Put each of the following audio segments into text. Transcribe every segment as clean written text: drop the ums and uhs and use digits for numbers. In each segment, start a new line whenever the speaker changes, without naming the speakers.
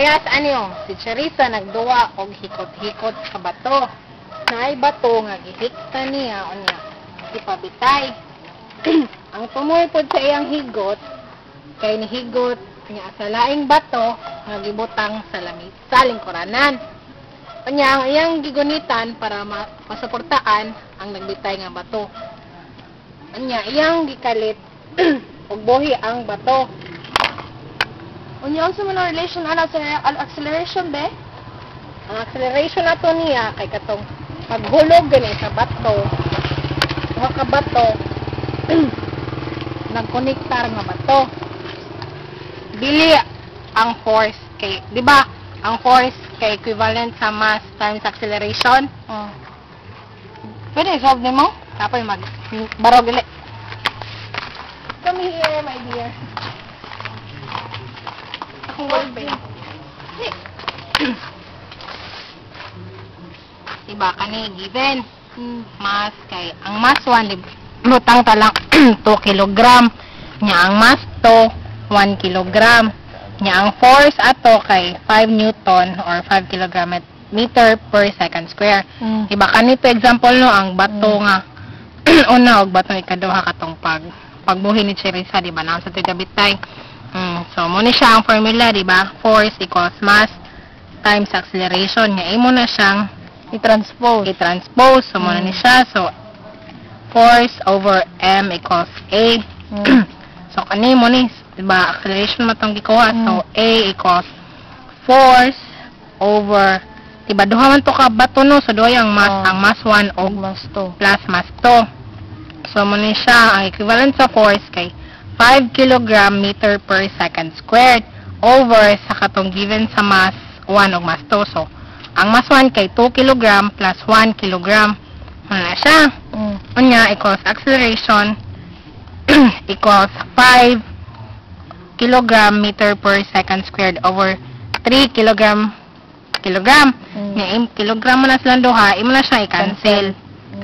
Parehas anyo, si Charissa nagduwa og hikot-hikot sa bato. Naay bato nga gihikta niya unya ipabitay. Ang tumoy pod sa iyang higot kay nihigot niya sa laing bato nga gibutang sa lingkuranan. Unya ang iyang gigunitan para masuportaan ang nagbitay nga bato. Unya iyang gikalit og buhi ang bato.
Unya unsa man ang relation ana sa acceleration be?
Ang acceleration nato niya kay katong paghulog gani sa bato. Uha ka bato nagkonektar nga bato. Dili ang force kay, di ba? Ang force kay equivalent sa mass times acceleration. Pwede solve nimo? Tapos barog gali.
Come here, my dear.
Akong word ba yun? Diba, kani given mass kay ang mass 1 lutang talang 2 kilogram nya ang mass 2 1 kilogram nya ang force ato kay 5 newton or 5 kilogram meter per second square. Diba, kanito example no ang bato nga una og bato ikaduha katong pagbuhi ni Charissa, diba, na sa tigabitay. So mo ni siya ang formula, diba? Force equals mass times acceleration. Nya imo na siyang i-transpose. So mo na ni siya. So force over m equals a. So kani mo ni, diba? Acceleration mo tong gikuha. So a equals force over, diba? Duha man to ka bato no. So duha yung mass, ang mass 1 og
Mass 2
plus mass 2. So mo ni siya ang equivalent sa force kay 5 kg meter per second squared over sa katong given sa mass 1 ug mass 2. So, ang mass 1 kay 2 kg plus 1 kg. Ano na siya? Unya equals acceleration equals 5 kg meter per second squared over 3 kg. Nya kilogram mo na silang duha, imo na siya i-cancel.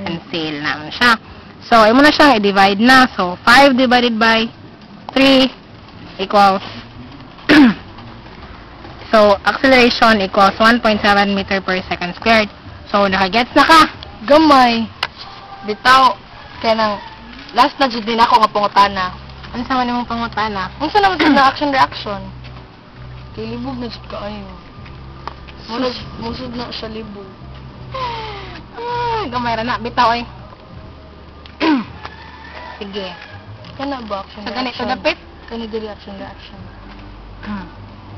Cancel na siya. So, imo na siyang i-divide na. So, 5 divided by 3 equals so, acceleration equals 1.7 meter per second squared. So, nakagets na ka?
Gamay. Bitaw kay nang last na jud din ako nga pangutana.
Ano sa man imong pangutana?
Unsa naman sa action reaction? Kay libog na jud kaayo. Musud na siya libog.
Gamay ra na. Bitaw ay. Sige.
Kana ba action
Sa ganito
reaction?
dapit?
Kani dili action reaction.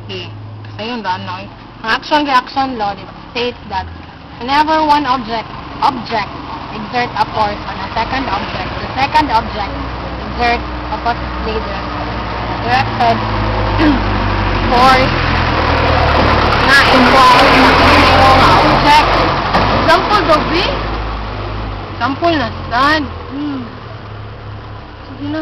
Okay. So, yun ba, no? Ang action-reaction law states that whenever one object exert a force on a second object, the second object exerts oppositely directed force na involved sa kanilong object.
Example dobi?
Sample na sad.
Sige na.